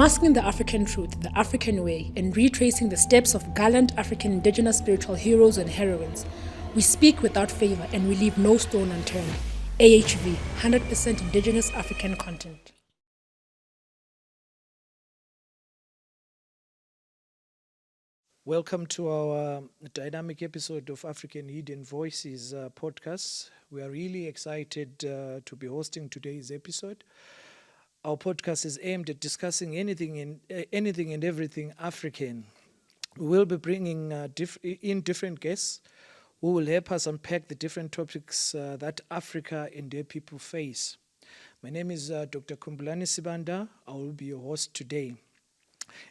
Unmasking the African truth, the African way, and retracing the steps of gallant African indigenous spiritual heroes and heroines. We speak without favor and we leave no stone unturned. AHV, 100% indigenous African content. Welcome to our dynamic episode of African Hidden Voices podcast. We are really excited to be hosting today's episode. Our podcast is aimed at discussing anything and everything African. We will be bringing in different guests who will help us unpack the different topics that Africa and their people face. My name is Dr. Kumbulani Sibanda. I will be your host today.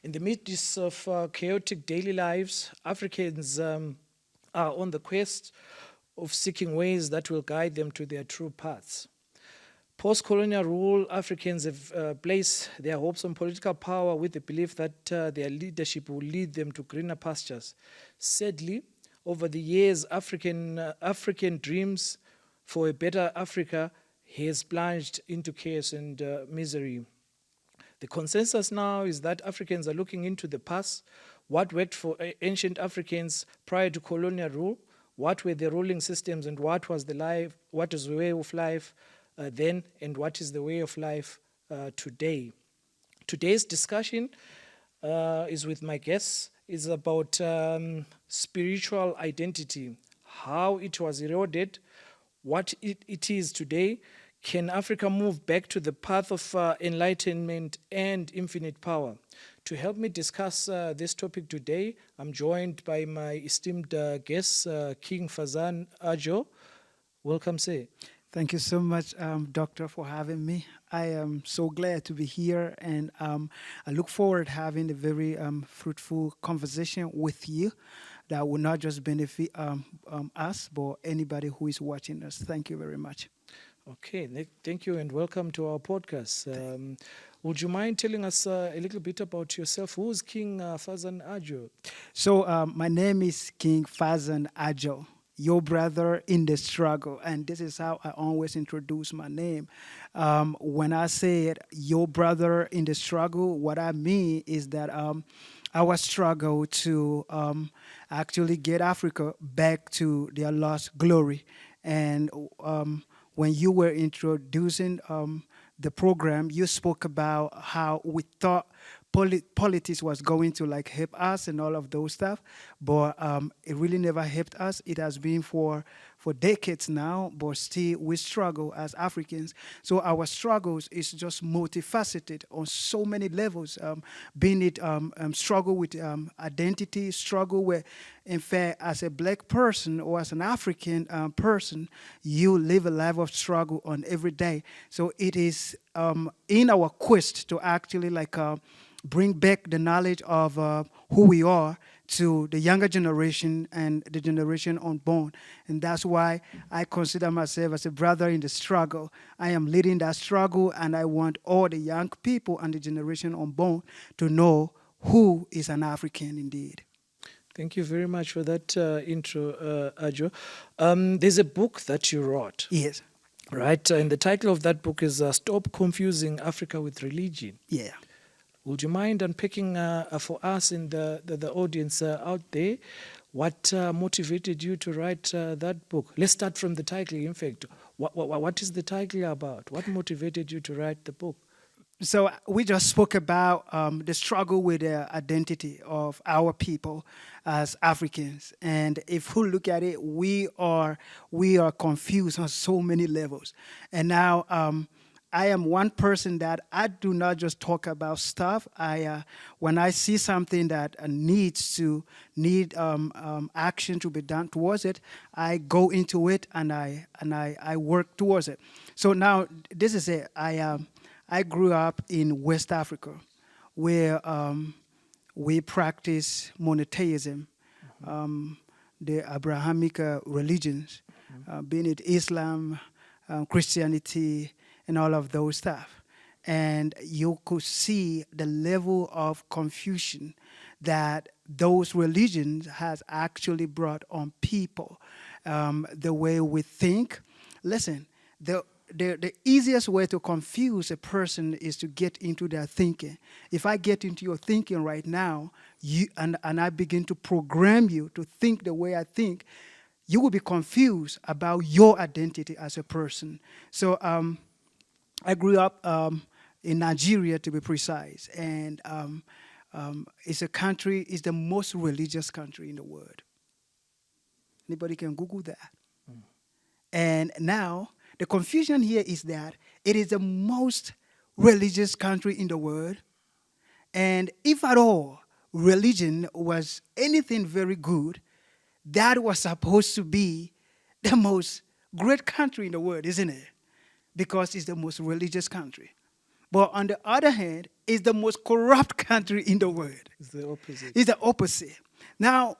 In the midst of chaotic daily lives, Africans are on the quest of seeking ways that will guide them to their true paths. Post-colonial rule, Africans have placed their hopes on political power with the belief that their leadership will lead them to greener pastures. Sadly, over the years, African dreams for a better Africa has plunged into chaos and misery. The consensus now is that Africans are looking into the past, what worked for ancient Africans prior to colonial rule, what were the ruling systems, and what was the way of life then, and what is the way of life today. Today's discussion is with my guests, is about spiritual identity, how it was eroded, what it is today. Can Africa move back to the path of enlightenment and infinite power? To help me discuss this topic today, I'm joined by my esteemed guest, King Fazan Ajo. Welcome, sir. Thank you so much, Doctor, for having me. I am so glad to be here, and I look forward to having a very fruitful conversation with you that will not just benefit us, but anybody who is watching us. Thank you very much. Okay, thank you and welcome to our podcast. Would you mind telling us a little bit about yourself? Who is King Fazan Ajo? So my name is King Fazan Ajo, your brother in the struggle. And this is how I always introduce my name. When I say your brother in the struggle, what I mean is that our struggle to actually get Africa back to their lost glory. And when you were introducing the program, you spoke about how we thought politics was going to like help us and all of those stuff, but it really never helped us. It has been for decades now, but still we struggle as Africans. So our struggles is just multifaceted on so many levels, being it struggle with identity, struggle with, in fact, as a black person or as an African person, you live a life of struggle on every day. So it is in our quest to actually like bring back the knowledge of who we are to the younger generation and the generation unborn. And that's why I consider myself as a brother in the struggle. I am leading that struggle, and I want all the young people and the generation unborn to know who is an African indeed. Thank you very much for that intro, Ajo. There's a book that you wrote. Yes. Right, and the title of that book is Stop Confusing Africa with Religion. Yeah. Would you mind unpacking for us and the audience out there what motivated you to write that book? Let's start from the title, in fact. What is the title about? What motivated you to write the book? So we just spoke about the struggle with the identity of our people as Africans. And if we look at it, we are confused on so many levels. And now I am one person that I do not just talk about stuff. When I see something that need action to be done towards it, I go into it and I work towards it. So now this is it. I grew up in West Africa, where we practice monotheism, the Abrahamic religions, being it Islam, Christianity, and all of those stuff. And you could see the level of confusion that those religions has actually brought on people. The way we think. Listen, the easiest way to confuse a person is to get into their thinking. If I get into your thinking right now, and I begin to program you to think the way I think, you will be confused about your identity as a person. So I grew up in Nigeria, to be precise, and it's the most religious country in the world. Anybody can Google that. And now, the confusion here is that it is the most religious country in the world. And if at all religion was anything very good, that was supposed to be the most great country in the world, isn't it? Because it's the most religious country. But on the other hand, it's the most corrupt country in the world. It's the opposite. It's the opposite. Now,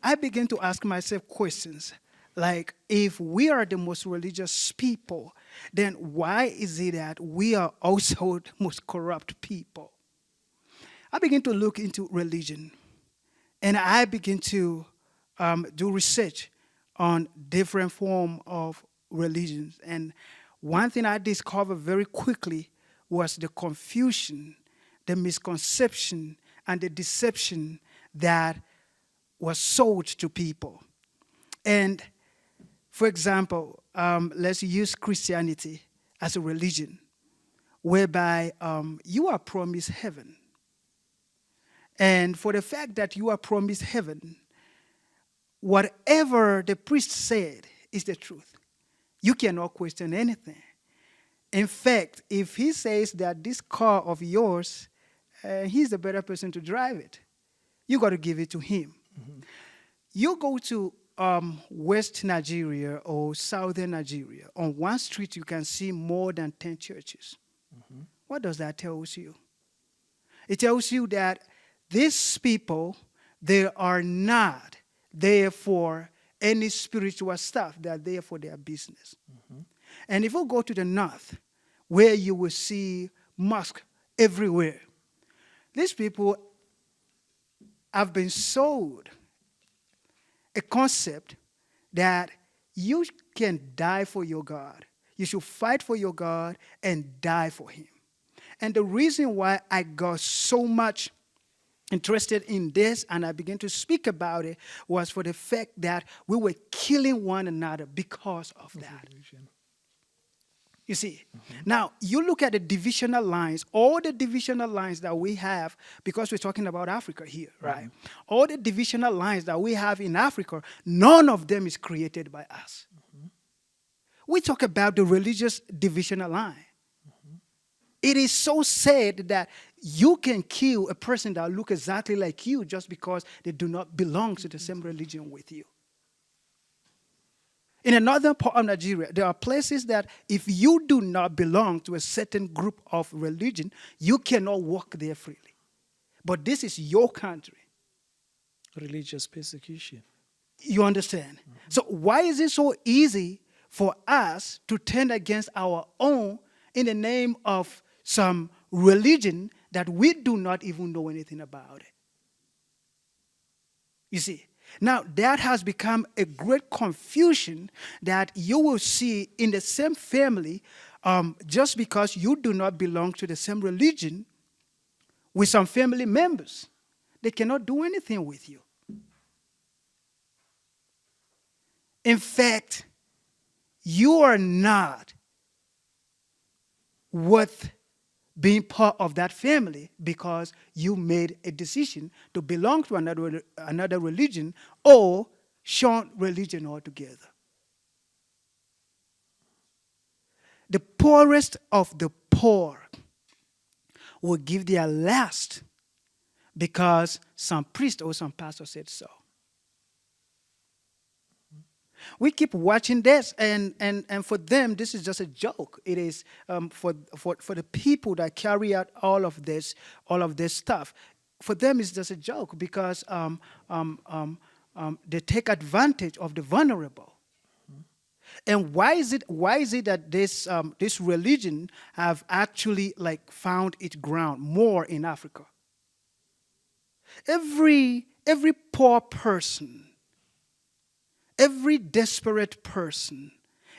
I begin to ask myself questions like, if we are the most religious people, then why is it that we are also the most corrupt people? I begin to look into religion, and I begin to do research on different forms of religions. And one thing I discovered very quickly was the confusion, the misconception, and the deception that was sold to people. And for example, let's use Christianity as a religion, whereby you are promised heaven. And for the fact that you are promised heaven, whatever the priest said is the truth. You cannot question anything. In fact, if he says that this car of yours, he's the better person to drive it, you got to give it to him. Mm-hmm. You go to West Nigeria or Southern Nigeria, on one street you can see more than 10 churches. Mm-hmm. What does that tell you? It tells you that these people, they are not there for any spiritual stuff. They are there for their business. Mm-hmm. And if you go to the north, where you will see mosques everywhere, these people have been sold a concept that you can die for your God. You should fight for your God and die for him. And the reason why I got so much interested in this and I began to speak about it was for the fact that we were killing one another because of that. You see, now you look at the divisional lines, all the divisional lines that we have, because we're talking about Africa here, right? All the divisional lines that we have in Africa, none of them is created by us. We talk about the religious divisional line. It is so sad that you can kill a person that looks exactly like you just because they do not belong to the same religion with you. In another part of Nigeria, there are places that if you do not belong to a certain group of religion, you cannot walk there freely. But this is your country. Religious persecution. You understand? Mm-hmm. So why is it so easy for us to turn against our own in the name of some religion that we do not even know anything about it? You see? Now, that has become a great confusion that you will see in the same family just because you do not belong to the same religion with some family members. They cannot do anything with you. In fact, you are not worth being part of that family because you made a decision to belong to another religion or shun religion altogether. The poorest of the poor will give their last because some priest or some pastor said so. We keep watching this, and for them, this is just a joke. It is for the people that carry out all of this stuff. For them, it's just a joke because they take advantage of the vulnerable. And why is it that this religion have actually found its ground more in Africa? Every poor person, every desperate person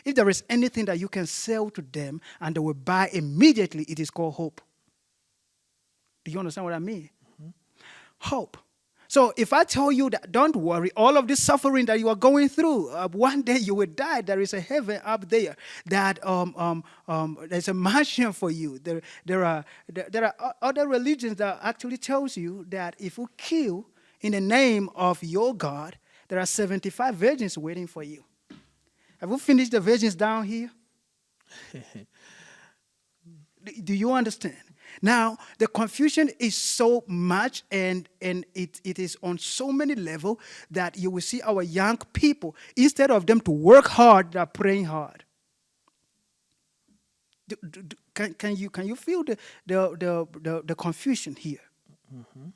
If there is anything that you can sell to them and they will buy immediately, it is called hope. Do you understand what I mean? Hope. So if I tell you that, don't worry, all of this suffering that you are going through, one day you will die. There is a heaven up there that there's a mansion for you. There are other religions that actually tells you that if you kill in the name of your God, there are 75 virgins waiting for you. Have you finished the virgins down here? Do you understand? Now, the confusion is so much and it is on so many levels that you will see our young people, instead of them to work hard, they're praying hard. Can you feel the confusion here? Mm-hmm.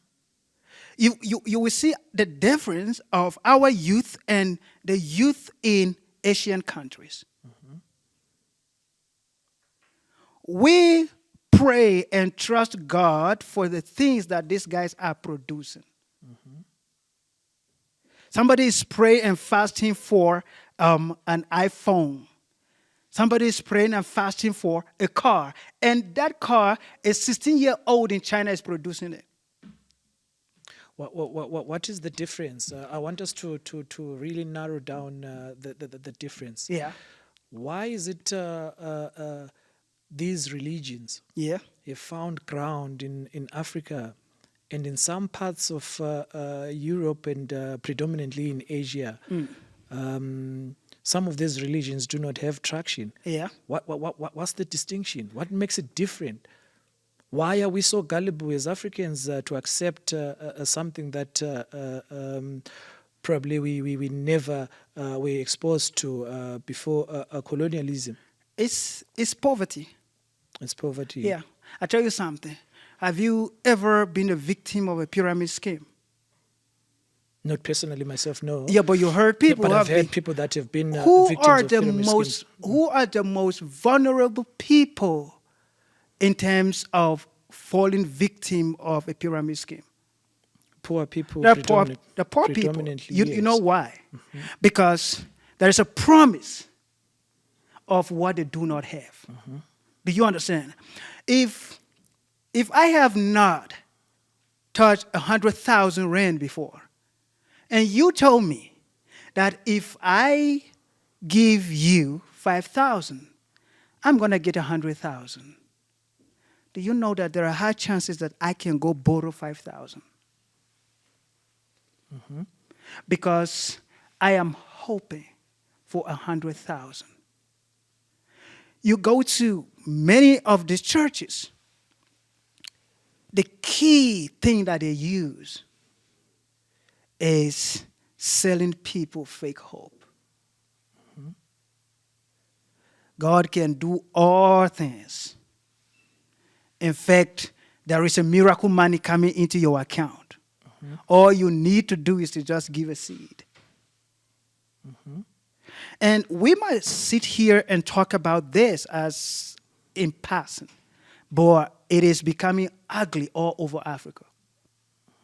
You will see the difference of our youth and the youth in Asian countries. Mm-hmm. We pray and trust God for the things that these guys are producing. Mm-hmm. Somebody is praying and fasting for an iPhone. Somebody is praying and fasting for a car. And that car, a 16-year-old in China is producing it. What is the difference? I want us to really narrow down the difference. Yeah. Why is it these religions have found ground in Africa and in some parts of Europe and predominantly in Asia? Some of these religions do not have traction. Yeah. What's the distinction? What makes it different? Why are we so gullible as Africans to accept something that probably we never were exposed to before colonialism? It's poverty. It's poverty. Yeah. I tell you something. Have you ever been a victim of a pyramid scheme? Not personally myself, no. Yeah, but you heard people. But I've heard people that have been victims of pyramid schemes. Who are the most vulnerable people in terms of falling victim of a pyramid scheme? Poor people. The poor people. You know why? Mm-hmm. Because there is a promise of what they do not have. Mm-hmm. Do you understand? If I have not touched 100,000 rand before, and you told me that if I give you 5,000, I'm going to get 100,000. Do you know that there are high chances that I can go borrow 5,000? Mm-hmm. Because I am hoping for 100,000. You go to many of these churches, the key thing that they use is selling people fake hope. Mm-hmm. God can do all things. In fact, there is a miracle money coming into your account. Mm-hmm. All you need to do is to just give a seed. Mm-hmm. And we might sit here and talk about this as in passing, but it is becoming ugly all over Africa.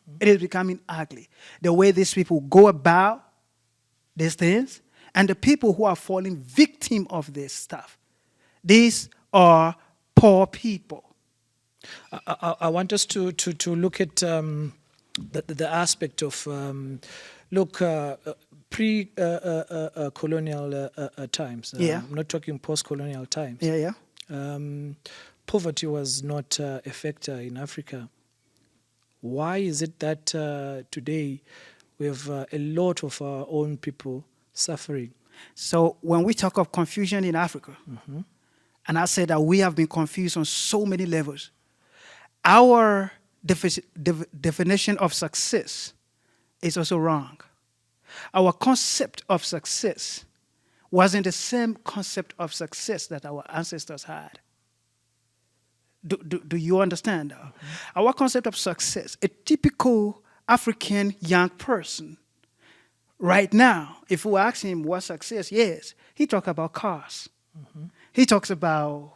Mm-hmm. It is becoming ugly. The way these people go about these things and the people who are falling victim of this stuff. These are poor people. I want us to look at the aspect of pre-colonial times. I'm not talking post-colonial times. Yeah. Poverty was not a factor in Africa. Why is it that today we have a lot of our own people suffering? So when we talk of confusion in Africa, mm-hmm. and I said that we have been confused on so many levels, our definition of success is also wrong. Our concept of success wasn't the same concept of success that our ancestors had. Do you understand? Mm-hmm. Our concept of success, a typical African young person, right now, if we ask him what success is, he talks about cars. Mm-hmm. He talks about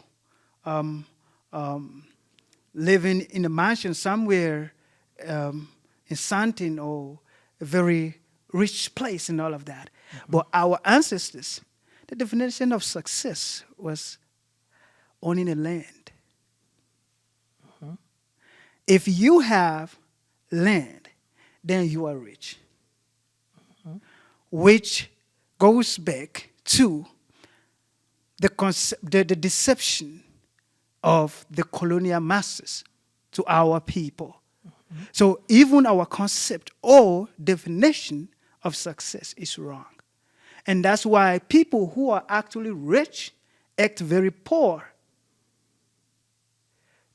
living in a mansion somewhere in Santin or a very rich place and all of that. Mm-hmm. But our ancestors, The definition of success was owning a land. If you have land, then you are rich. Which goes back to the deception of the colonial masters to our people. So even our concept or definition of success is wrong. And that's why people who are actually rich act very poor,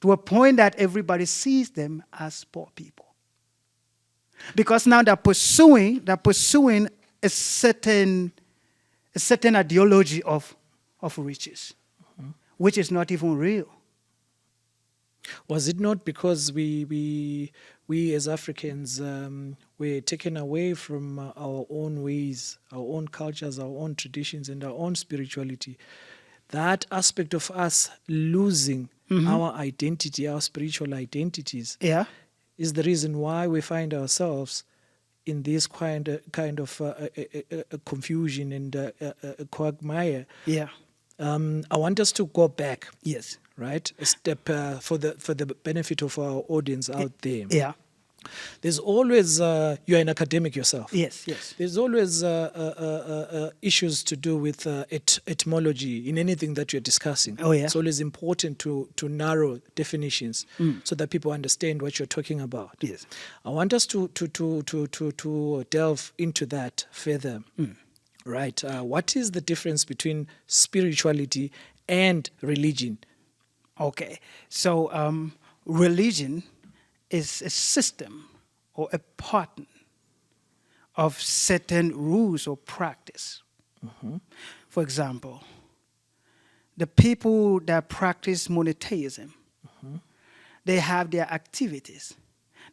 to a point that everybody sees them as poor people. Because now they're pursuing a certain ideology of riches, which is not even real. Was it not because we as Africans were taken away from our own ways, our own cultures, our own traditions, and our own spirituality? That aspect of us losing our identity, our spiritual identities, is the reason why we find ourselves in this kind of confusion and a quagmire. I want us to go back. Yes. Right, a step for the benefit of our audience out there. Yeah. There's always you're an academic yourself. Yes. Yes. There's always issues to do with etymology in anything that you're discussing. Oh yeah. It's always important to narrow definitions so that people understand what you're talking about. Yes. I want us to delve into that further. Right. What is the difference between spirituality and religion? Okay, so religion is a system or a pattern of certain rules or practice. For example, the people that practice monotheism, they have their activities.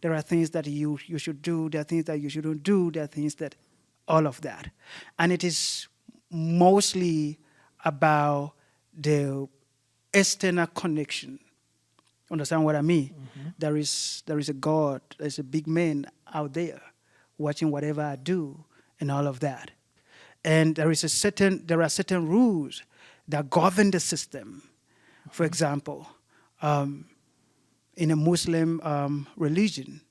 There are things that you should do, there are things that you shouldn't do, there are things that, all of that. And it is mostly about the external connection. Understand what I mean? There is a God, there's a big man out there watching whatever I do and all of that. And there are certain rules that govern the system. For example, in a Muslim religion,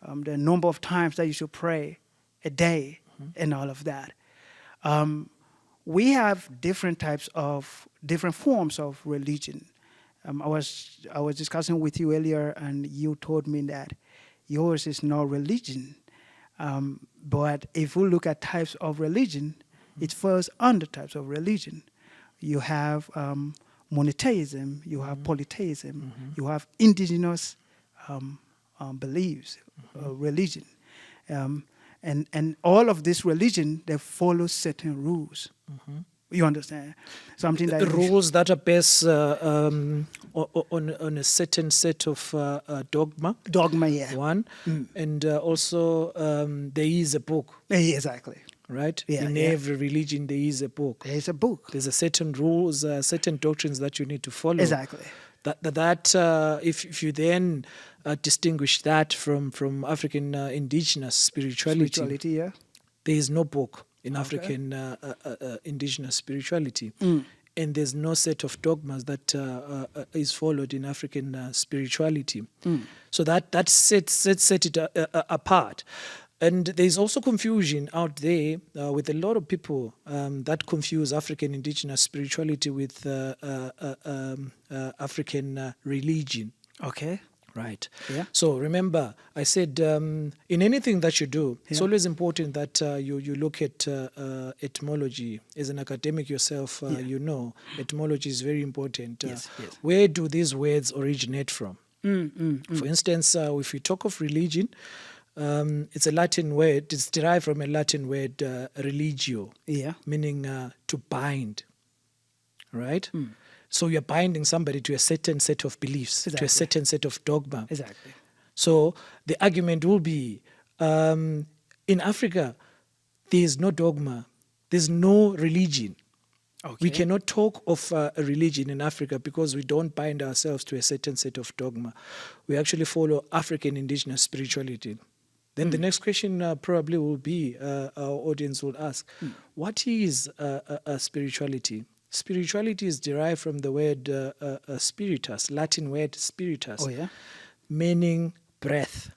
the number of times that you should pray a day and all of that. We have different forms of religion. I was discussing with you earlier, and you told me that yours is not religion. But if we look at types of religion, it falls under types of religion. You have monotheism, you have polytheism, you have indigenous beliefs, religion. And all of this religion, they follow certain rules. You understand? Something that rules that are based on a certain set of dogma. Dogma, yeah. One, and also there is a book. Exactly. Right? Yeah, in every religion, there is a book. There is a book. There's a certain rules, certain doctrines that you need to follow. Exactly. That if you then distinguish that from African indigenous spirituality, yeah. There is no book in African indigenous spirituality, and there's no set of dogmas that is followed in African spirituality. So that sets it apart. And there's also confusion out there with a lot of people that confuse African indigenous spirituality with African religion. Okay. Right. Yeah. So remember, I said in anything that you do, it's always important that you look at etymology. As an academic yourself, you know etymology is very important. Yes. Where do these words originate from? For instance, if we talk of religion, it's a Latin word. It's derived from a Latin word, religio, meaning to bind. Right. So you're binding somebody to a certain set of beliefs, to a certain set of dogma. Exactly. So the argument will be, in Africa, there is no dogma, there's no religion. Okay. We cannot talk of a religion in Africa because we don't bind ourselves to a certain set of dogma. We actually follow African indigenous spirituality. Then the next question probably will be, our audience will ask, what is spirituality? Spirituality is derived from the word spiritus, Latin word spiritus, Oh, yeah? meaning breath.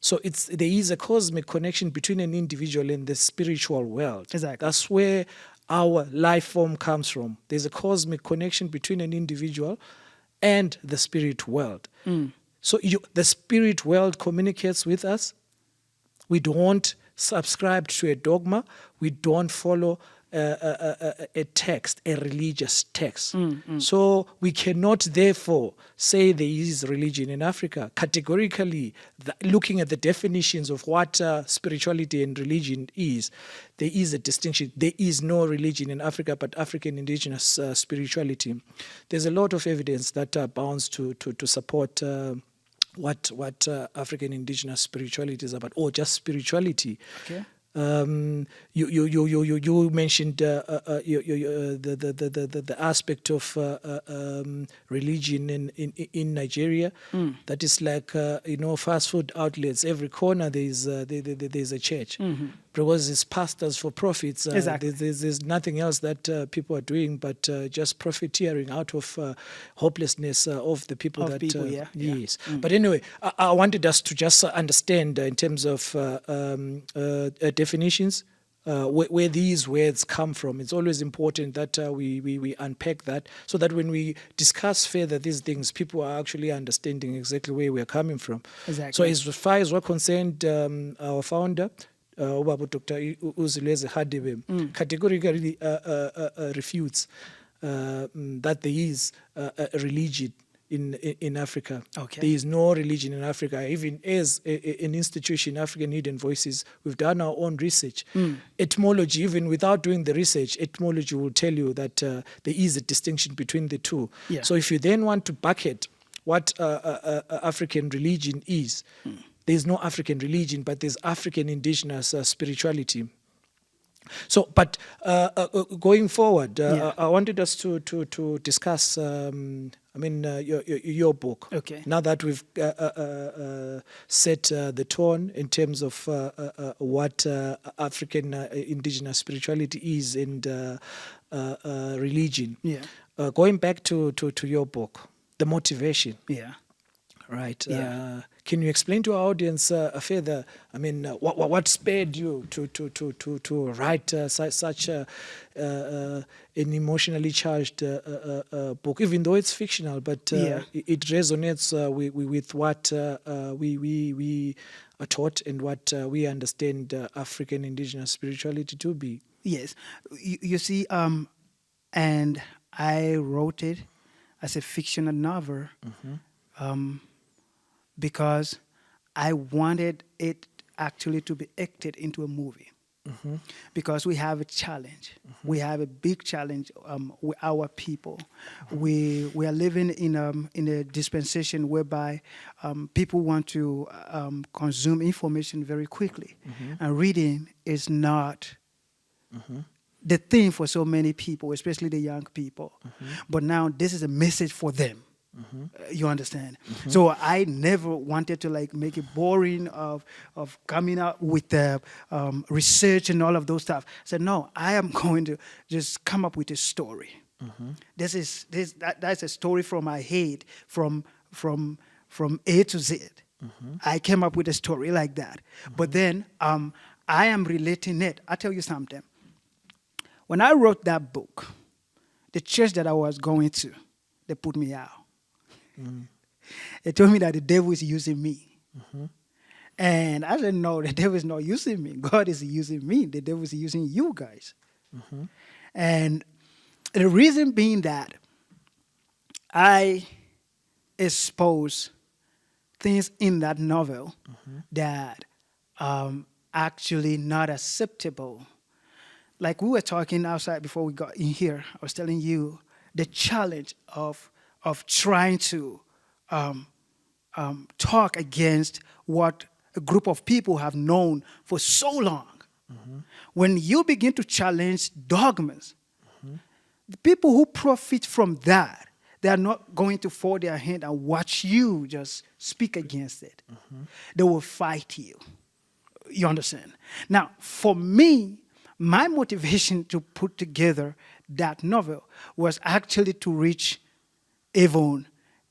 So there is a cosmic connection between an individual and the spiritual world. Exactly. That's where our life form comes from. There's a cosmic connection between an individual and the spirit world. So the spirit world communicates with us. We don't subscribe to a dogma. We don't follow a text, a religious text. So we cannot therefore say there is religion in Africa. Categorically, looking at the definitions of what spirituality and religion is, there is a distinction. There is no religion in Africa but African indigenous spirituality. There's a lot of evidence that bounds to support what African indigenous spirituality is about, or just spirituality. Okay. You mentioned the aspect of religion in Nigeria. That is like fast food outlets. Every corner there's a church. Because it's pastors for profits. Exactly. There's nothing else that people are doing but just profiteering out of hopelessness of the people Of that people, yeah. yes. But anyway, I wanted us to just understand in terms of definitions where these words come from. It's always important that we unpack that, so that when we discuss further these things, people are actually understanding exactly where we're coming from. Exactly. So as far as we're concerned, our founder, Dr. Uzileze Hadebe, categorically refutes that there is a religion in Africa. Okay. There is no religion in Africa. Even as an institution, African Hidden Voices, we've done our own research. Etymology, even without doing the research, etymology will tell you that there is a distinction between the two. Yeah. So if you then want to bucket what African religion is, there's no African religion, but there's African indigenous spirituality. So, but going forward, I wanted us to discuss, your book. Okay. Now that we've set the tone in terms of what African indigenous spirituality is and religion. Yeah. Going back to your book, the motivation. Yeah. Right. Yeah. Can you explain to our audience further? I mean, what spurred you to write such an emotionally charged book, even though it's fictional, but it resonates with what we are taught and what we understand African indigenous spirituality to be. Yes. You see, and I wrote it as a fictional novel. Because I wanted it actually to be acted into a movie. Because we have a challenge. We have a big challenge with our people. We are living in a dispensation whereby people want to consume information very quickly. And reading is not the thing for so many people, especially the young people. But now this is a message for them. You understand? So I never wanted to make it boring of coming up with the research and all of those stuff. I said, no, I am going to just come up with a story. That's a story from my head, from A to Z. I came up with a story like that. But then I am relating it. I'll tell you something. When I wrote that book, the church that I was going to, they put me out. They told me that the devil is using me. And I said, no, the devil is not using me. God is using me. The devil is using you guys. And the reason being that I expose things in that novel that actually not acceptable. Like we were talking outside before we got in here, I was telling you the challenge of trying to talk against what a group of people have known for so long. When you begin to challenge dogmas, the people who profit from that, they are not going to fold their hand and watch you just speak against it. They will fight you. You understand? Now, for me, my motivation to put together that novel was actually to reach even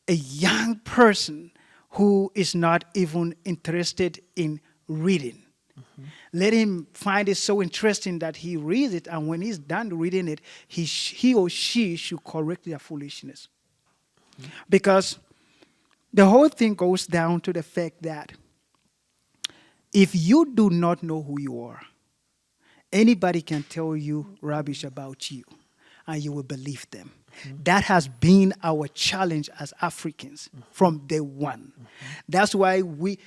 a young person who is not even interested in reading. Let him find it so interesting that he reads it, and when he's done reading it, he or she should correct their foolishness. Because the whole thing goes down to the fact that if you do not know who you are, anybody can tell you rubbish about you, and you will believe them. That has been our challenge as Africans from day one. That's why we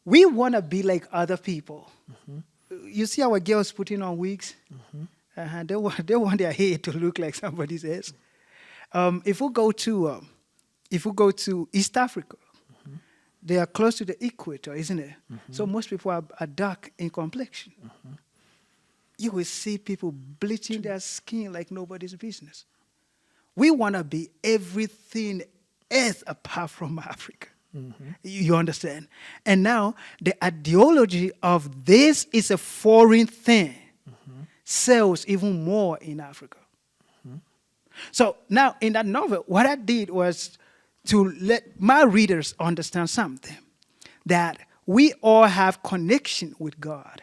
want to be like other people. You see our girls putting on wigs? They want their hair to look like somebody else. If we go to East Africa, they are close to the equator, isn't it? So most people are dark in complexion. You will see people bleaching their skin like nobody's business. We want to be everything else apart from Africa. You understand? And now the ideology of this is a foreign thing sells even more in Africa. So now in that novel, what I did was to let my readers understand something, that we all have connection with God.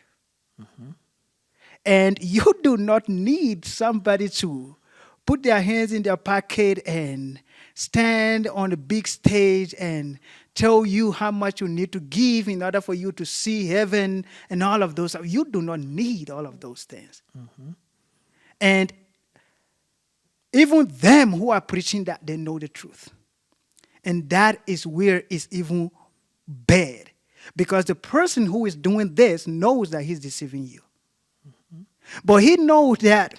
And you do not need somebody to put their hands in their pocket and stand on a big stage and tell you how much you need to give in order for you to see heaven and all of those. You do not need all of those things. And even them who are preaching that, they know the truth. And that is where it's even bad. Because the person who is doing this knows that he's deceiving you. But he knows that,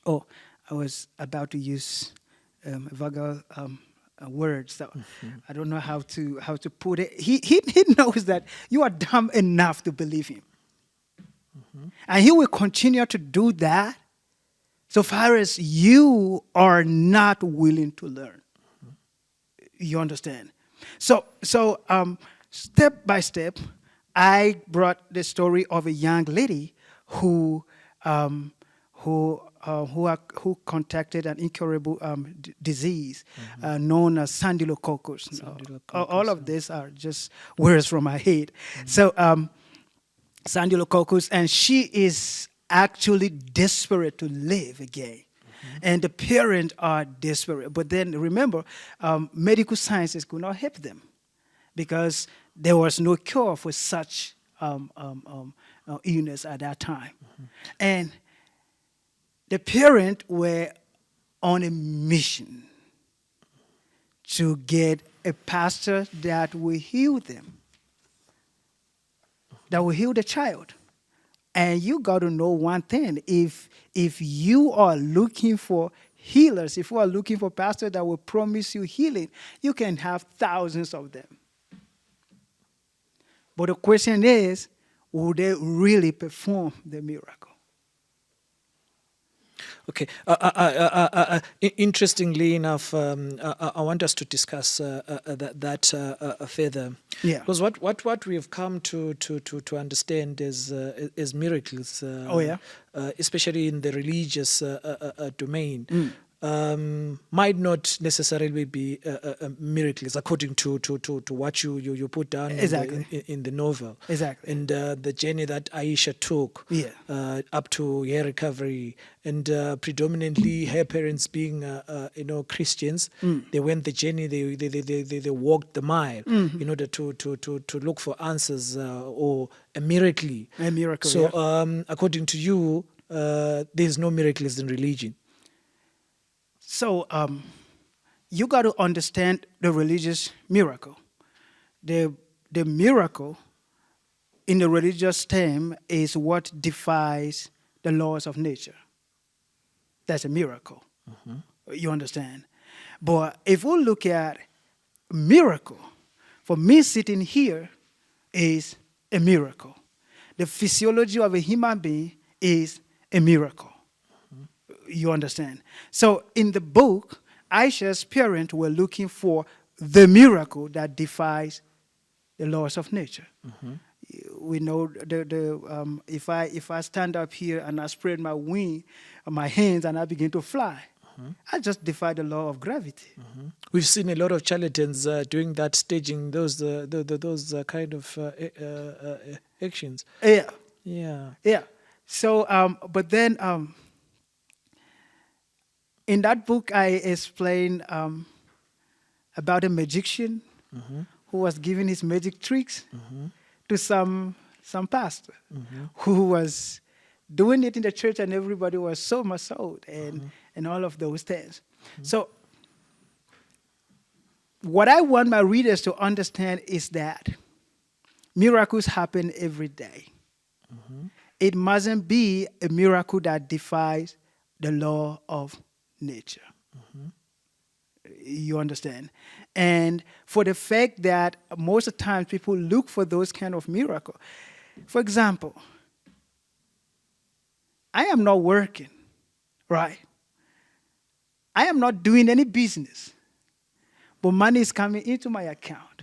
I was about to use vulgar words. So I don't know how to put it. He knows that you are dumb enough to believe him. And he will continue to do that so far as you are not willing to learn. You understand? So step by step, I brought the story of a young lady who contracted an incurable disease known as sandylococcus. All of these are just words from my head. So sandylococcus, and she is actually desperate to live again. And the parents are desperate. But then remember, medical sciences could not help them because there was no cure for such illness at that time. And the parents were on a mission to get a pastor that will heal them, that will heal the child. And you got to know one thing. If you are looking for healers, if you are looking for pastors that will promise you healing, you can have thousands of them. But the question is, will they really perform the miracle? Okay. Interestingly enough, I want us to discuss that further. Yeah. Because what we have come to understand as miracles, especially in the religious domain, might not necessarily be miracles according to what you put down in the novel. Exactly. And the journey that Aisha took up to her recovery, and predominantly her parents being Christians, they went the journey, they walked the mile in order to look for answers or a miracle. A miracle. So according to you, there's no miracles in religion. So you got to understand the religious miracle. The miracle in the religious term is what defies the laws of nature. That's a miracle. You understand? But if we look at miracle, for me sitting here is a miracle. The physiology of a human being is a miracle. You understand? So in the book, Aisha's parents were looking for the miracle that defies the laws of nature. We know if I stand up here and I spread my hands and I begin to fly, I just defy the law of gravity. We've seen a lot of charlatans doing that, staging those kind of actions. Yeah, Yeah. yeah. So, but then in that book, I explain about a magician who was giving his magic tricks to some pastor who was doing it in the church, and everybody was so massaged and all of those things. So what I want my readers to understand is that miracles happen every day. It mustn't be a miracle that defies the law of nature. You understand? And for the fact that most of the time people look for those kind of miracles. For example, I am not working, right? I am not doing any business, but money is coming into my account.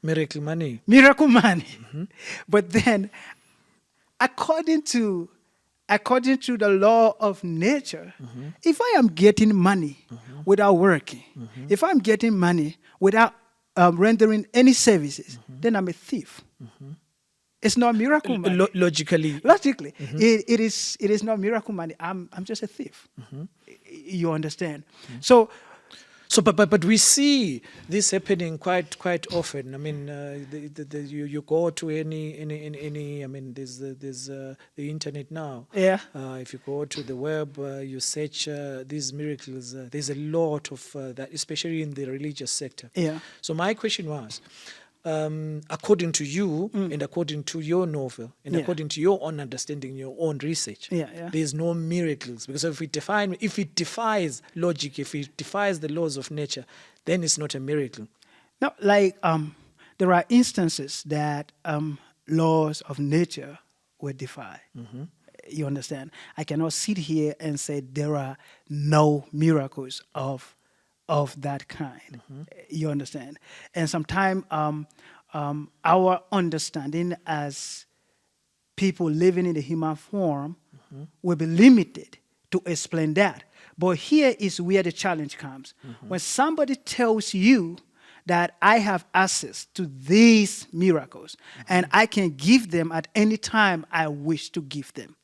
Miracle money. Miracle money. But then, according to the law of nature, if I am getting money without working, if I'm getting money without rendering any services, then I'm a thief. It's not miracle money. Logically, it is not miracle money. I'm just a thief. You understand? But we see this happening quite often. I mean, you go to any. I mean, there's the internet now. Yeah. If you go to the web, you search these miracles. There's a lot of that, especially in the religious sector. Yeah. So my question was, according to you and according to your novel and according to your own understanding, your own research, there's no miracles, because if it defies logic, if it defies the laws of nature, then it's not a miracle. No, like there are instances that laws of nature were defied. You understand? I cannot sit here and say there are no miracles of that kind. You understand? And sometimes our understanding as people living in the human form will be limited to explain that. But here is where the challenge comes. When somebody tells you that I have access to these miracles and I can give them at any time I wish to give them.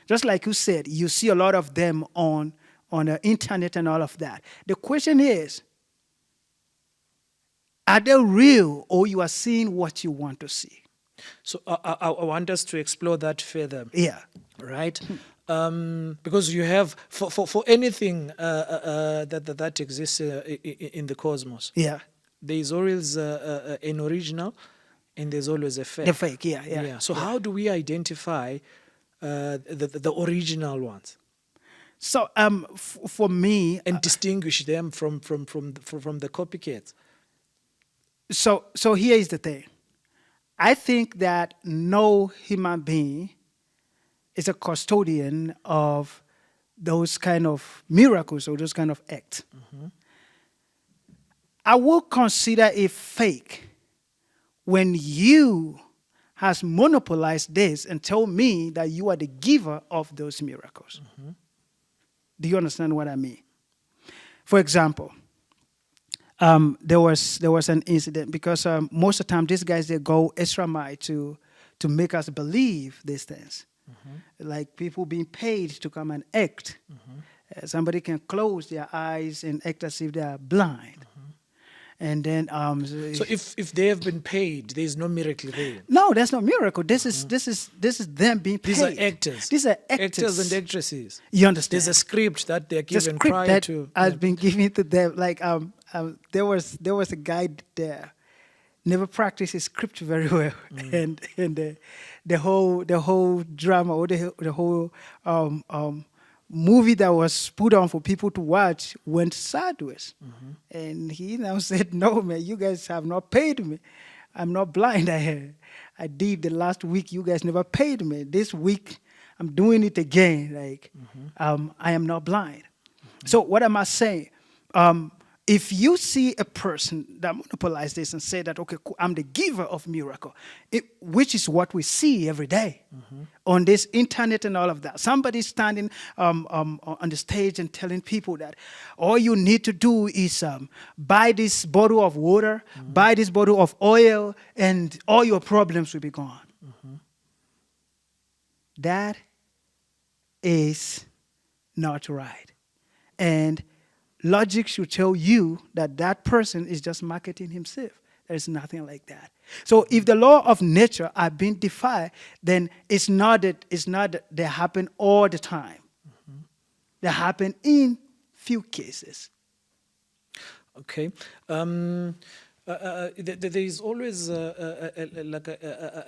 Just like you said, you see a lot of them on the internet and all of that. The question is, are they real, or you are seeing what you want to see? So I want us to explore that further. Yeah. Right? Because you have, for anything that exists in the cosmos, Yeah. there is always an original and there's always a fake. The fake, yeah. So how do we identify the original ones? So for me, and distinguish them from the copycats. So here is the thing. I think that no human being is a custodian of those kind of miracles or those kind of acts. I will consider it fake when you has monopolized this and tell me that you are the giver of those miracles. Do you understand what I mean? For example, there was an incident because most of the time these guys, they go extra mile to make us believe these things. Like people being paid to come and act. Somebody can close their eyes and act as if they are blind. And then so if they have been paid, there is no miracle there. No, that's not miracle. This is them being paid. These are actors. These are actors and actresses. You understand? There's a script that they're given the script prior that to has been given to them. Like there was a guy there, never practiced his script very well, and the whole drama or the whole movie that was put on for people to watch went sideways. And he now said, "No, man, you guys have not paid me. I'm not blind. I did the last week. You guys never paid me. This week, I'm doing it again. Like, I am not blind." So what am I saying? if you see a person that monopolizes this and say that, okay, cool, I'm the giver of miracle, which is what we see every day on this internet and all of that. Somebody standing on the stage and telling people that all you need to do is buy this bottle of water, buy this bottle of oil, and all your problems will be gone. That is not right. And logic should tell you that that person is just marketing himself. There is nothing like that. So if the law of nature are being defied, then it's not that they happen all the time. They happen in few cases. Okay. There is always, like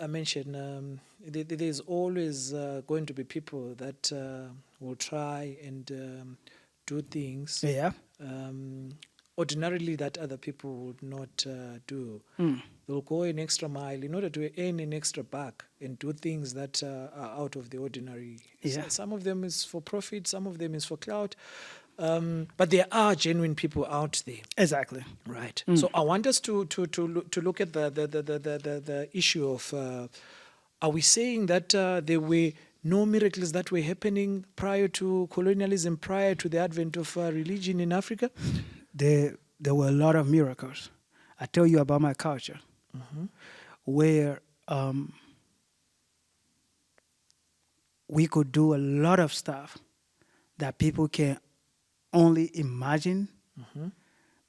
I mentioned, there is always going to be people that will try and do things ordinarily that other people would not do. They'll go an extra mile in order to earn an extra buck and do things that are out of the ordinary. Some of them is for profit, some of them is for clout. But there are genuine people out there. Exactly. Right. So I want us to look at the issue of are we saying that there were no miracles that were happening prior to colonialism, prior to the advent of religion in Africa? There were a lot of miracles. I tell you about my culture, where we could do a lot of stuff that people can only imagine,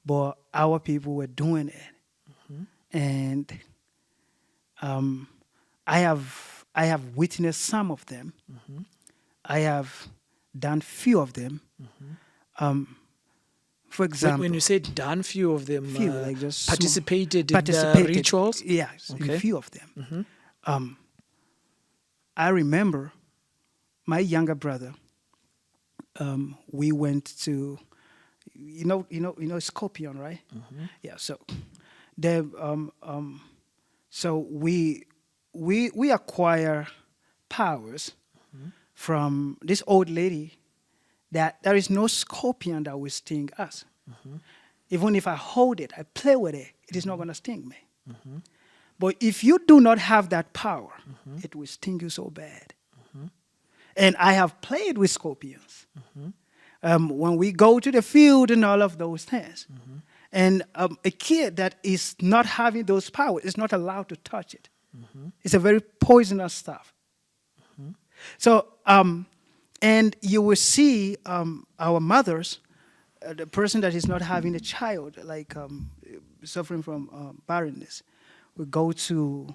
but our people were doing it. And I have witnessed some of them. I have done few of them. For example, when you say done few of them, like just participated in the rituals? Yes, in few of them. I remember my younger brother. We went to, you know, Scorpion, right? Yeah. So, so we acquire powers from this old lady that there is no scorpion that will sting us. Even if I hold it, I play with it, it is not going to sting me. But if you do not have that power, it will sting you so bad. And I have played with scorpions. When we go to the field and all of those things. And a kid that is not having those powers is not allowed to touch it. It's a very poisonous stuff. So, and you will see our mothers, the person that is not having a child, like suffering from barrenness, will go to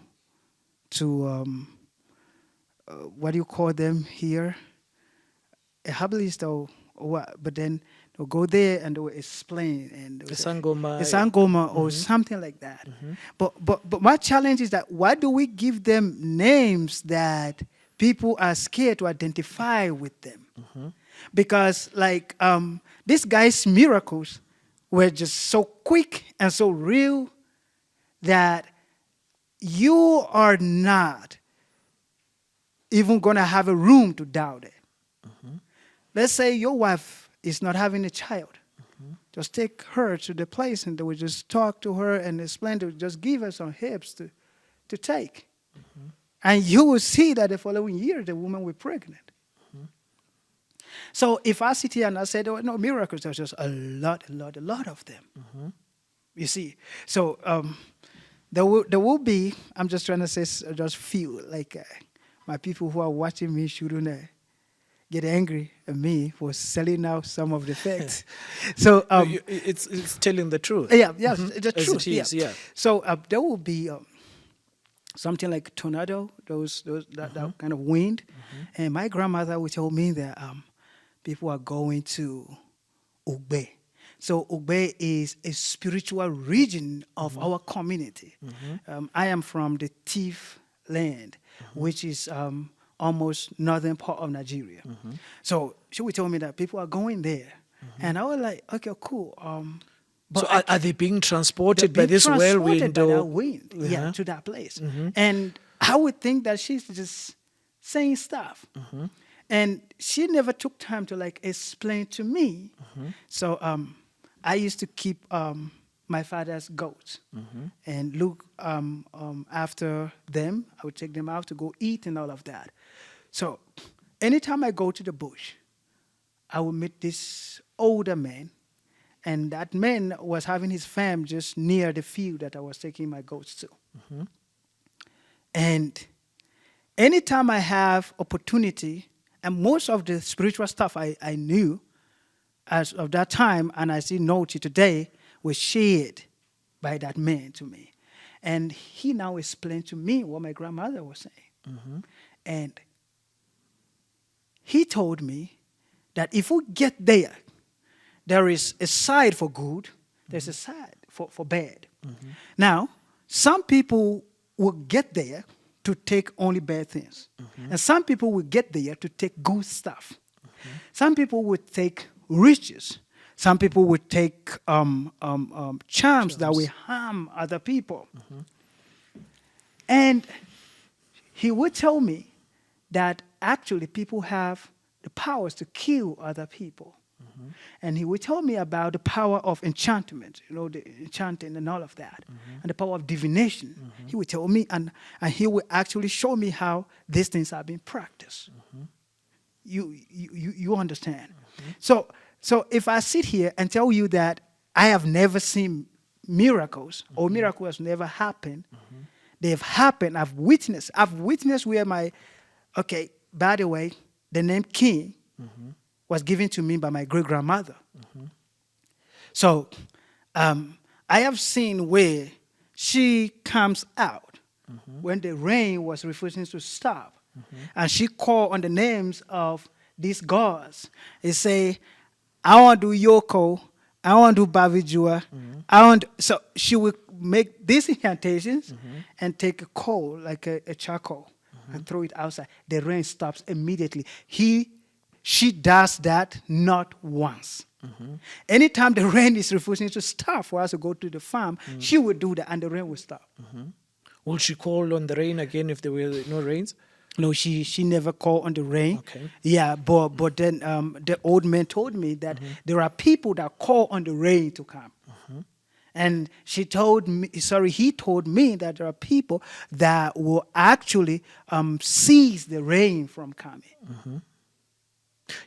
what do you call them here? A herbalist or what? But then they'll go there and they'll explain and the sangoma, or something like that. But my challenge is that why do we give them names that people are scared to identify with them? Because like this guy's miracles were just so quick and so real that you are not even going to have a room to doubt it. Let's say your wife is not having a child. Just take her to the place and they will just talk to her and explain to her, just give her some herbs to take. And you will see that the following year the woman will be pregnant. So if I sit here and I say there were no miracles, there's just a lot of them. You see. So there will be, I'm just trying to say just few, like my people who are watching me shouldn't get angry at me for selling out some of the facts. So it's telling the truth. Yeah, yes, the As truth. it is, yeah. So there will be something like tornado, that kind of wind, and my grandmother would tell me that people are going to Ugbe. So Ugbe is a spiritual region of our community. I am from the Tiv land, which is almost northern part of Nigeria. So she would tell me that people are going there. And I was like, okay, cool. But so are they being transported by this whirlwind? By that wind, yeah, to that place. And I would think that she's just saying stuff. And she never took time to like explain to me. So I used to keep my father's goats and look after them. I would take them out to go eat and all of that. So anytime I go to the bush, I would meet this older man, and that man was having his farm just near the field that I was taking my goats to. And anytime I have opportunity, and most of the spiritual stuff I knew as of that time, and I still know to today, was shared by that man to me. And he now explained to me what my grandmother was saying. And he told me that if we get there, there is a side for good, there's a side for bad. Now, some people will get there to take only bad things. And some people will get there to take good stuff. Some people would take riches. Some people would take charms that will harm other people. And he would tell me that actually people have the powers to kill other people. And he would tell me about the power of enchantment, the enchanting and all of that, and the power of divination. He would tell me, and he would actually show me how these things are being practiced. You understand? So if I sit here and tell you that I have never seen miracles, or miracles never happened, they've happened. I've witnessed where by the way, the name King was given to me by my great-grandmother. So I have seen where she comes out when the rain was refusing to stop. And she called on the names of these gods. They say, I want to do Yoko, I want to do Bavijua, so she would make these incantations and take a coal, like a charcoal, and throw it outside. The rain stops immediately. She does that not once. Anytime the rain is refusing to stop for us to go to the farm, she would do that and the rain would stop. Will she call on the rain again if there were no rains? No, she never called on the rain. Okay. Yeah, but then the old man told me that there are people that call on the rain to come. And he told me that there are people that will actually seize the rain from coming.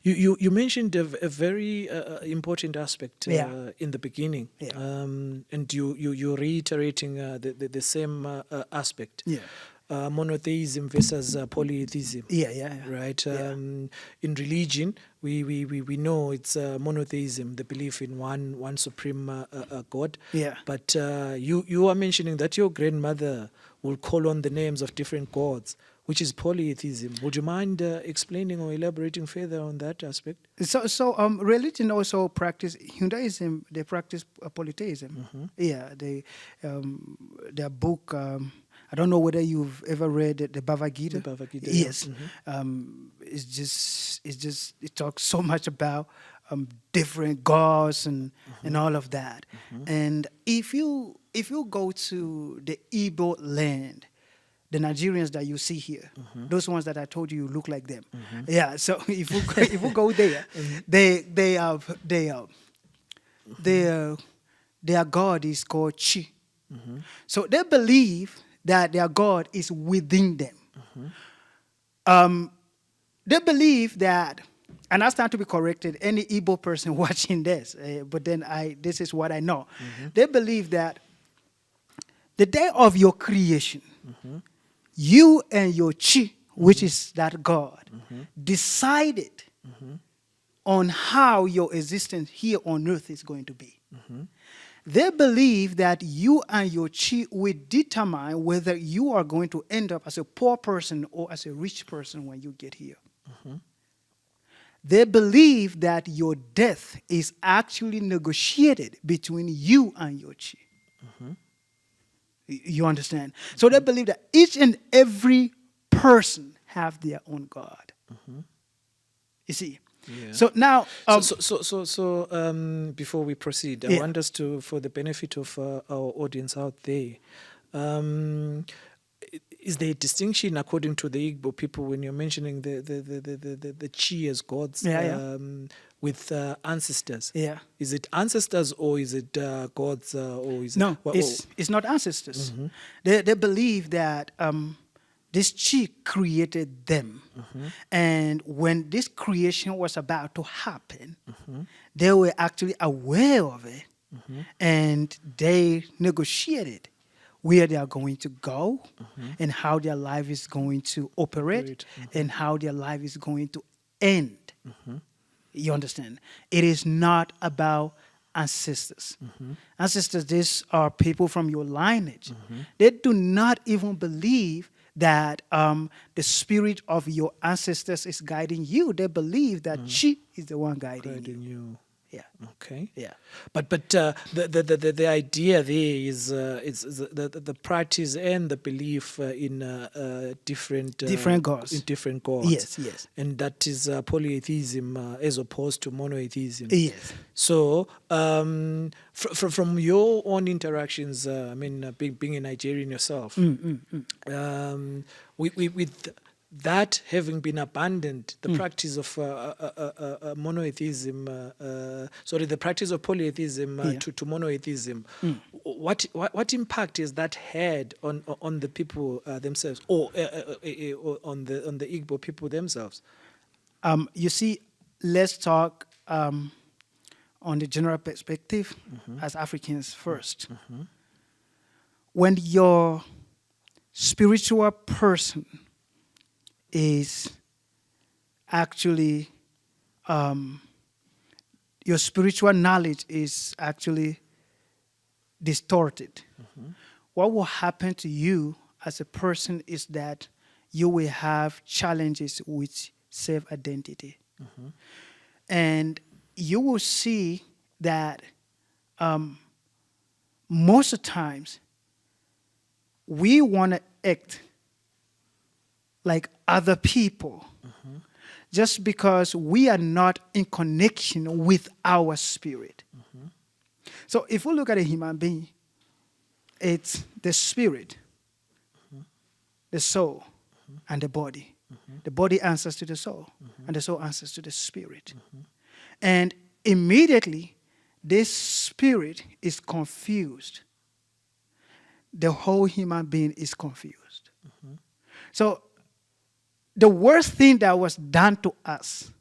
You mentioned a very important aspect in the beginning, and you're reiterating the same aspect. Monotheism versus polytheism. Right. In religion, we know it's monotheism, the belief in one supreme God. But you are mentioning that your grandmother will call on the names of different gods, which is polytheism. Would you mind explaining or elaborating further on that aspect? So religion also practice Hinduism. They practice polytheism. Their book. I don't know whether you've ever read the Bhagavad Gita. The Bhagavad Gita. Yes. It talks so much about different gods and all of that. And if you go to the Igbo land, the Nigerians that you see here, those ones that I told you look like them. So if you go there, their god is called Chi. So they believe that their God is within them. They believe that, and I stand to be corrected, any Igbo person watching this, but then this is what I know. They believe that the day of your creation, you and your Chi, which is that God, decided on how your existence here on earth is going to be. They believe that you and your Chi will determine whether you are going to end up as a poor person or as a rich person when you get here. They believe that your death is actually negotiated between you and your Chi. You understand? So they believe that each and every person have their own God. You see? So now, before we proceed, I want us to, for the benefit of our audience out there, is there a distinction according to the Igbo people when you're mentioning the chi as gods with ancestors? Yeah. Is it ancestors or is it gods or is No, it? it's not ancestors. They believe that this chi created them. And when this creation was about to happen, they were actually aware of it. And they negotiated where they are going to go and how their life is going to operate and how their life is going to end. You understand? It is not about ancestors. Ancestors, these are people from your lineage. They do not even believe that the spirit of your ancestors is guiding you. They believe that Chi is the one guiding you. Yeah. Okay. Yeah. But the idea there is the practice and the belief in different gods. In different gods. Yes, yes. And that is polytheism as opposed to monotheism. Yes. So from your own interactions, I mean, being a Nigerian yourself, with that having been abandoned, the practice of monotheism, the practice of polytheism to monotheism, what impact has that had on the people themselves, or on the Igbo people themselves? You see, let's talk on the general perspective as Africans first. When your spiritual person is actually, your spiritual knowledge is actually distorted. What will happen to you as a person is that you will have challenges with self-identity. And you will see that most of the times we want to act like other people just because we are not in connection with our spirit. So if we look at a human being, it's the spirit, the soul, and the body. The body answers to the soul, and the soul answers to the spirit. And immediately, this spirit is confused. The whole human being is confused. So the worst thing that was done to us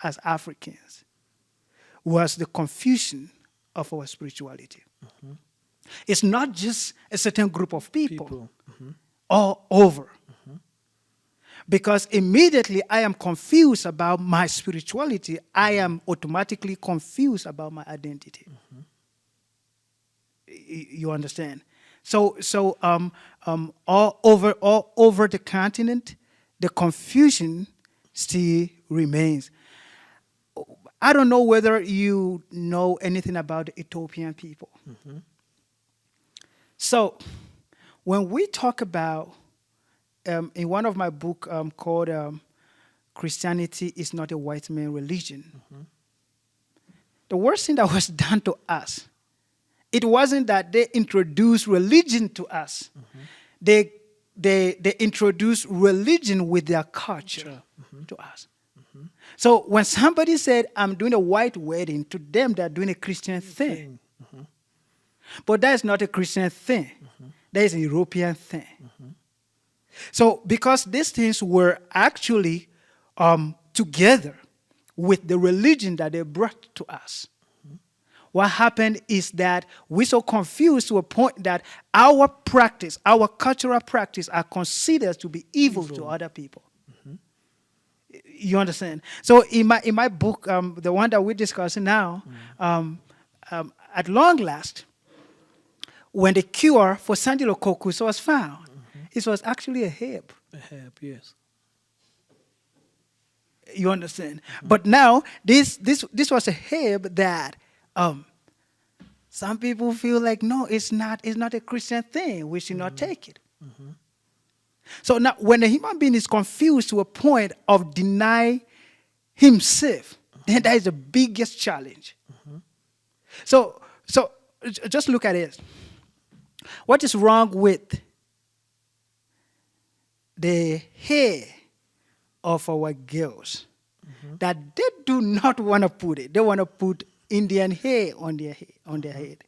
as Africans was the confusion of our spirituality. It's not just a certain group of people. All over. Because immediately I am confused about my spirituality, I am automatically confused about my identity. You understand? So all over the continent, the confusion still remains. I don't know whether you know anything about the Ethiopian people. So when we talk about, in one of my books called Christianity is Not a White Man Religion, the worst thing that was done to us, it wasn't that they introduced religion to us. They introduced religion with their culture to us. So when somebody said, I'm doing a white wedding, to them they're doing a Christian thing. But that is not a Christian thing. That is a European thing. So because these things were actually together with the religion that they brought to us, what happened is that we're so confused to a point that our practice, our cultural practice, are considered to be evil to other people. You understand? So in my book, the one that we're discussing now, at long last, when the cure for Sandilococcus was found, it was actually a herb. A herb, yes. You understand? But now this was a herb that some people feel like, no, it's not a Christian thing. We should not take it. So now when a human being is confused to a point of denying himself, then that is the biggest challenge. So just look at it. What is wrong with the hair of our girls that they do not want to put it. They want to put Indian hair on their head.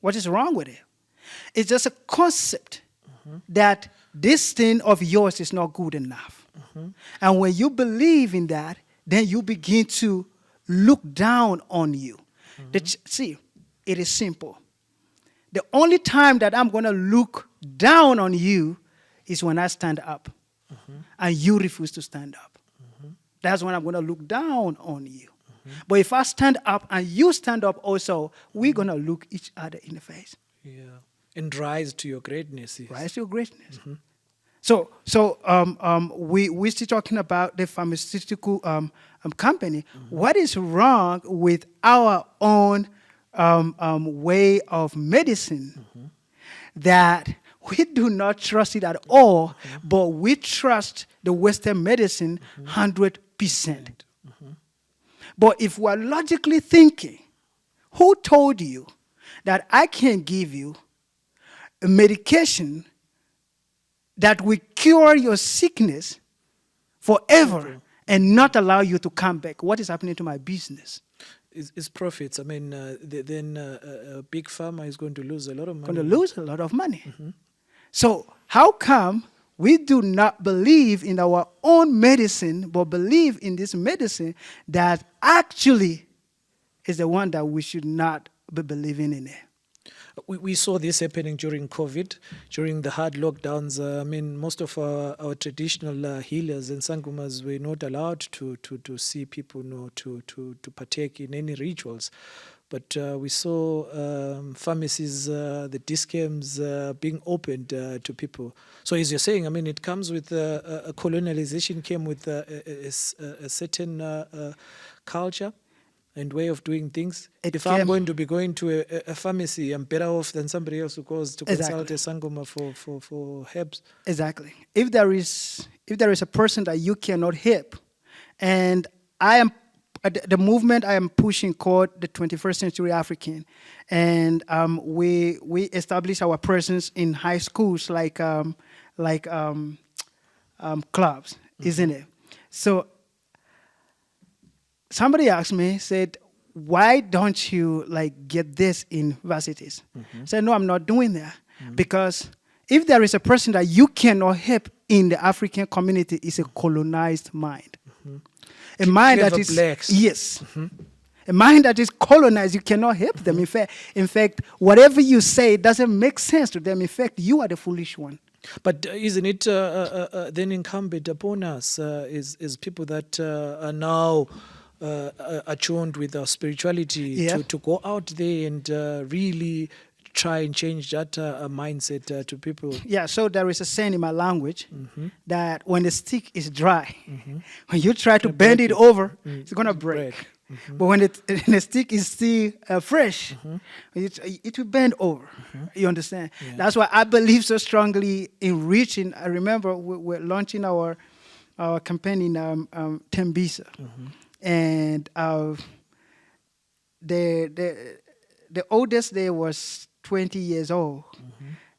What is wrong with it? It's just a concept that this thing of yours is not good enough. And when you believe in that, then you begin to look down on you. See, it is simple. The only time that I'm going to look down on you is when I stand up and you refuse to stand up. That's when I'm going to look down on you. But if I stand up and you stand up also, we're going to look each other in the face. Yeah. And rise to your greatness. Yes. Rise to your greatness. So we're still talking about the pharmaceutical company. What is wrong with our own way of medicine that we do not trust it at all, but we trust the Western medicine 100%. But if we're logically thinking, who told you that I can give you a medication that will cure your sickness forever and not allow you to come back? What is happening to my business? It's profits. I mean, then a big pharma is going to lose a lot of money. Going to lose a lot of money. So how come we do not believe in our own medicine, but believe in this medicine that actually is the one that we should not be believing in it? We saw this happening during COVID, during the hard lockdowns. I mean, most of our traditional healers and sangumas were not allowed to see people, to partake in any rituals. But we saw pharmacies, the discounts being opened to people. So as you're saying, I mean, it comes with a colonialization came with a certain culture and way of doing things. If I'm going to be going to a pharmacy, I'm better off than somebody else who goes to consult a sangoma for herbs. Exactly. If there is a person that you cannot help, and I am the movement I am pushing called the 21st Century African, and we establish our presence in high schools like clubs, isn't it? So somebody asked me, said, why don't you get this in universities? I said, no, I'm not doing that. Because if there is a person that you cannot help in the African community, it's a colonized mind. A mind that is blacks. Yes. A mind that is colonized, you cannot help them. In fact, whatever you say doesn't make sense to them. In fact, you are the foolish one. But isn't it then incumbent upon us as people that are now attuned with our spirituality to go out there and really try and change that mindset to people? Yeah, so there is a saying in my language that when the stick is dry, when you try to bend it over, it's going to break. But when the stick is still fresh, it will bend over. You understand? Yeah. That's why I believe so strongly in reaching. I remember we're launching our campaign in Tembisa. And the oldest there was 20 years old.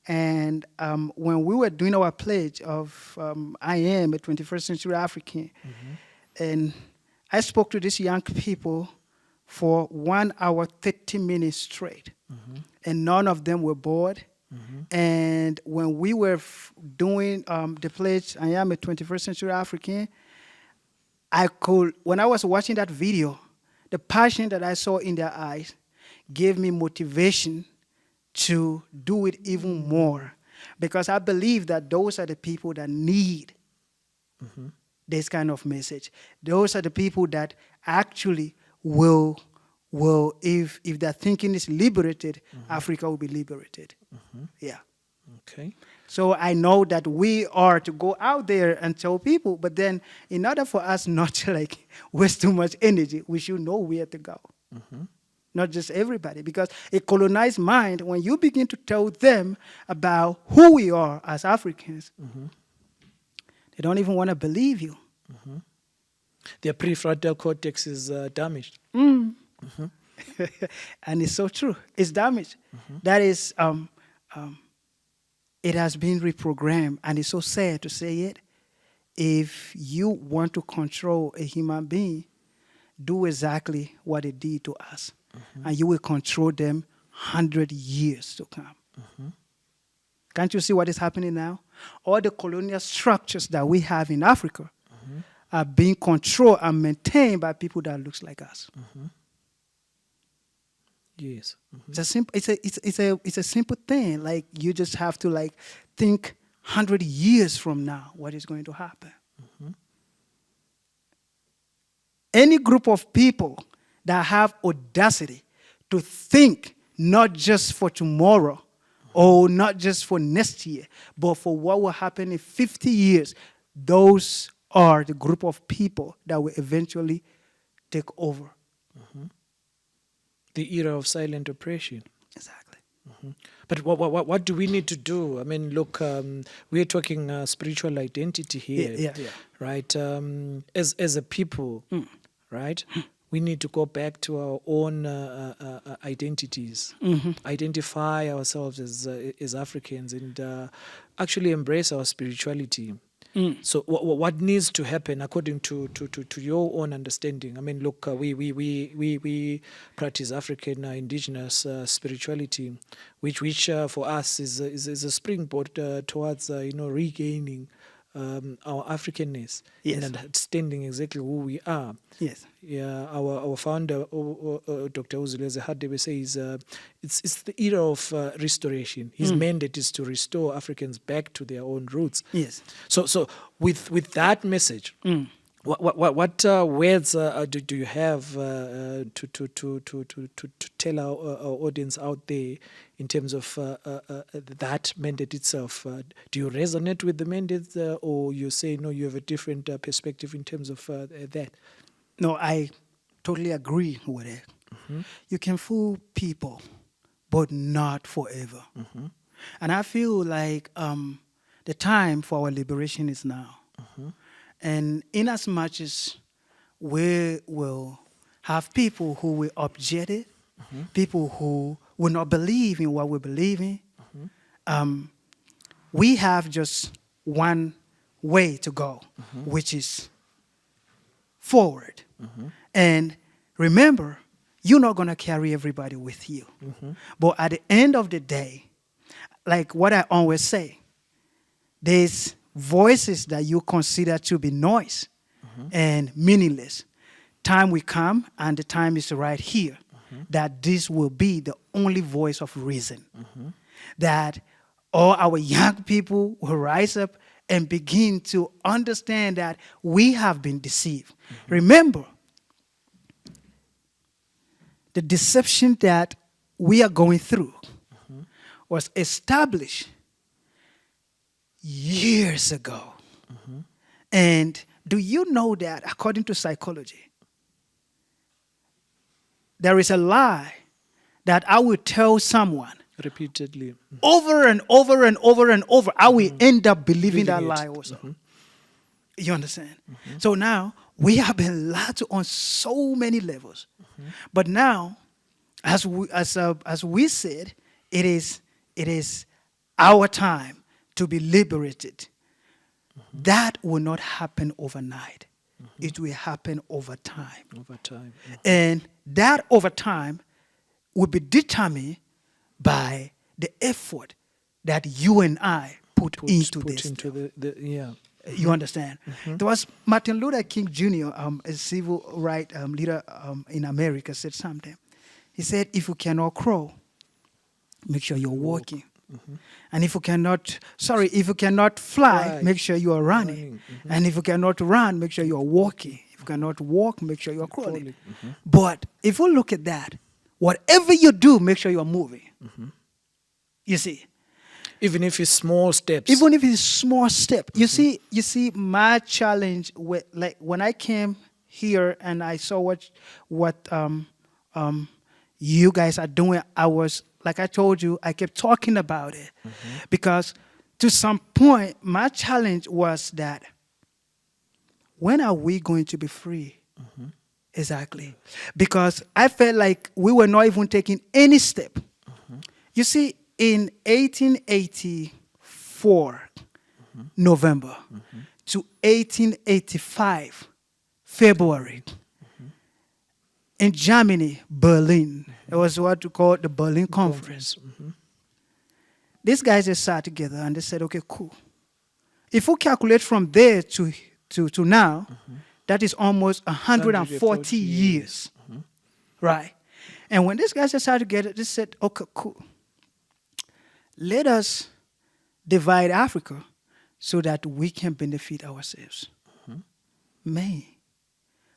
And when we were doing our pledge of I am a 21st century African, and I spoke to these young people for 1 hour, 30 minutes straight. And none of them were bored. And when we were doing the pledge, I am a 21st century African, when I was watching that video, the passion that I saw in their eyes gave me motivation to do it even more. Because I believe that those are the people that need this kind of message. Those are the people that actually will if their thinking is liberated, Africa will be liberated. Yeah. Okay. So I know that we are to go out there and tell people, but then in order for us not to waste too much energy, we should know where to go. Not just everybody, because a colonized mind, when you begin to tell them about who we are as Africans, they don't even want to believe you. Their prefrontal cortex is damaged. And it's so true. It's damaged. That is, it has been reprogrammed, and it's so sad to say it, if you want to control a human being, do exactly what they did to us, and you will control them 100 years to come. Can't you see what is happening now? All the colonial structures that we have in Africa are being controlled and maintained by people that looks like us. Yes. It's a simple. It's a simple thing. Like, you just have to like think 100 years from now what is going to happen. Any group of people that have audacity to think not just for tomorrow or not just for next year, but for what will happen in 50 years, those are the group of people that will eventually take over. The era of silent oppression. Exactly. But what do we need to do? I mean, look, we're talking spiritual identity here, Yeah. right? As a people, right? We need to go back to our own identities, identify ourselves as Africans, and actually embrace our spirituality. So what needs to happen according to your own understanding? I mean, look, we practice African indigenous spirituality, which for us is a springboard towards regaining our Africanness, Yes. and understanding exactly who we are. Yes. Yeah, our founder, Dr. Uzuleze Hadebe, says it's the era of restoration. His mandate is to restore Africans back to their own roots. Yes. So with that message, what words do you have to tell our audience out there in terms of that mandate itself? Do you resonate with the mandate, or you say no? You have a different perspective in terms of that. No, I totally agree with it. You can fool people, but not forever. And I feel like the time for our liberation is now. And in as much as we will have people who will object it, people who will not believe in what we believe in, we have just one way to go, which is forward. And remember, you're not going to carry everybody with you. But at the end of the day, like what I always say, there's voices that you consider to be noise and meaningless. Time will come, and the time is right here, that this will be the only voice of reason. That all our young people will rise up and begin to understand that we have been deceived. Remember, the deception that we are going through was established years ago. And do you know that, according to psychology, there is a lie that I will tell someone Repeatedly. over and over and over and over, I will end up believing that Believing it. lie also. You understand? So now we have been lied to on so many levels. But now, as we said, it is our time to be liberated. That will not happen overnight. It will happen over time. Over time. And that over time will be determined by the effort that you and I put into this. Into the You understand? There was Martin Luther King Jr., a civil rights leader in America, said something. He said, if you cannot crawl, make sure you're walking. And if you cannot fly, make sure you are running. And if you cannot run, make sure you are walking. If you cannot walk, make sure you are crawling. But if you look at that, whatever you do, make sure you are moving. You see? Even if it's small steps. Even if it's small step. You see, my challenge with, like, when I came here and I saw what you guys are doing, I was, like I told you, I kept talking about it. Because to some point, my challenge was that, when are we going to be free? Exactly. Because I felt like we were not even taking any step. You see, in 1884, November, to 1885, February, in Germany, Berlin. It was what we call the Berlin Conference. These guys, they sat together and they said, okay, cool. If we calculate from there to now, that is almost 140 years. Right? And when these guys sat together, they said, okay, cool. Let us divide Africa so that we can benefit ourselves. Man,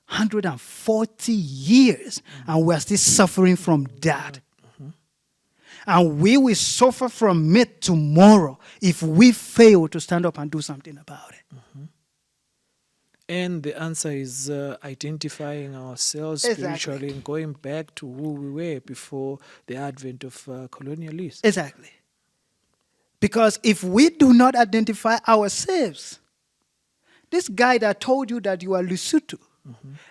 140 years, and we're still suffering from that. And we will suffer from it tomorrow if we fail to stand up and do something about it. And the answer is identifying ourselves spiritually and going back to who we were before the advent of colonialists. Exactly. Because if we do not identify ourselves, this guy that told you that you are Lesotho,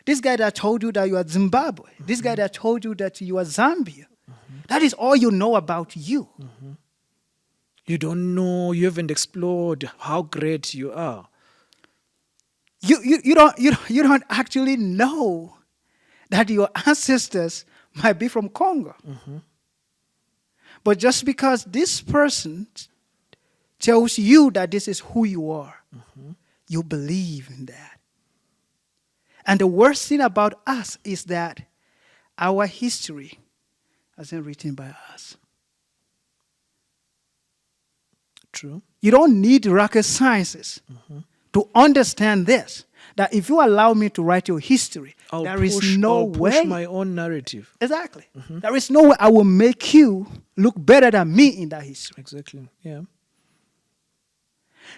this guy that told you that you are Zimbabwe, this guy that told you that you are Zambia, that is all you know about you. You don't know, you haven't explored how great you are. You don't actually know that your ancestors might be from Congo. But just because this person tells you that this is who you are, you believe in that. And the worst thing about us is that our history hasn't written by us. True. You don't need rocket sciences to understand this. That if you allow me to write your history, there is no way. I'll push my own narrative. Exactly. There is no way I will make you look better than me in that history. Exactly. Yeah.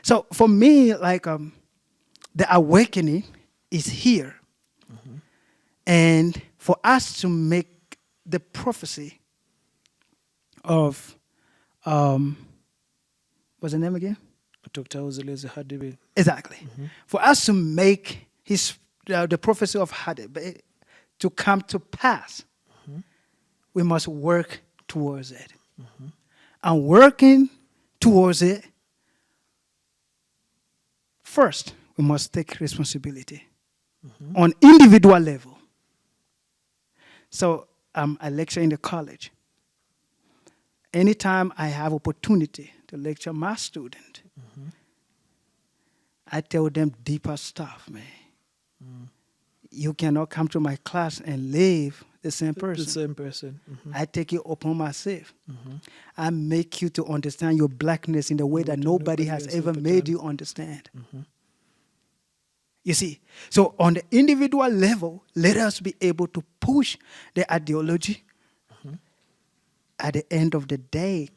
So for me, like the awakening is here. And for us to make the prophecy of, what's the name again? Dr. Uzilezi Hadebe. Exactly. For us to make the prophecy of Hadebe to come to pass, we must work towards it. And working towards it, first, we must take responsibility on individual level. So I lecture in the college. Anytime I have opportunity to lecture my student, I tell them deeper stuff, man. You cannot come to my class and live the same person. The same person. I take it upon myself. I make you to understand your blackness in the way that nobody has ever made you understand. You see, so on the individual level, let us be able to push the ideology. At the end of the day,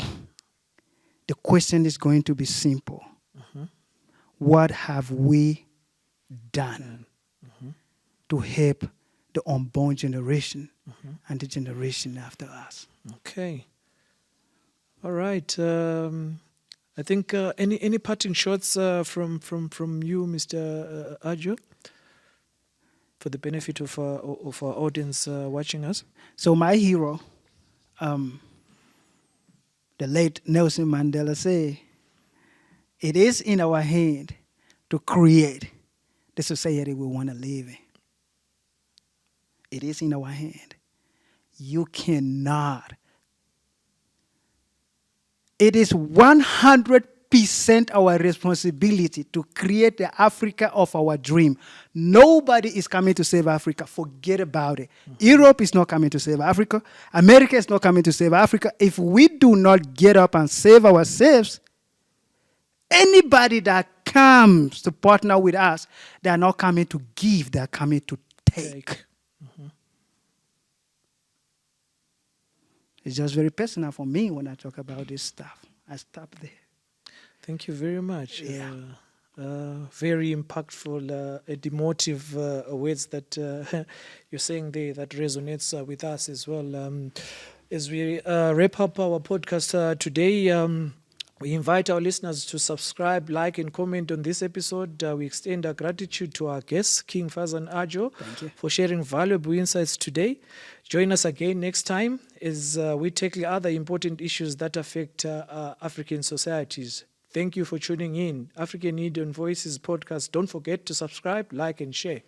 the question is going to be simple. What have we done to help the unborn generation and the generation after us? Okay. All right. I think any parting shots from you, Mr. Ajo, for the benefit of our audience watching us? So my hero, the late Nelson Mandela, said, it is in our hand to create the society we want to live in. It is in our hand. You cannot. It is 100% our responsibility to create the Africa of our dream. Nobody is coming to save Africa. Forget about it. Europe is not coming to save Africa. America is not coming to save Africa. If we do not get up and save ourselves, anybody that comes to partner with us, they are not coming to give, they are coming to take. It's just very personal for me when I talk about this stuff. I stop there. Thank you very much. Yeah. Very impactful, emotive words that you're saying there that resonates with us as well. As we wrap up our podcast today, we invite our listeners to subscribe, like, and comment on this episode. We extend our gratitude to our guest, King Fazan Ajo, for sharing valuable insights today. Join us again next time as we tackle other important issues that affect African societies. Thank you for tuning in. African Hidden Voices podcast. Don't forget to subscribe, like, and share.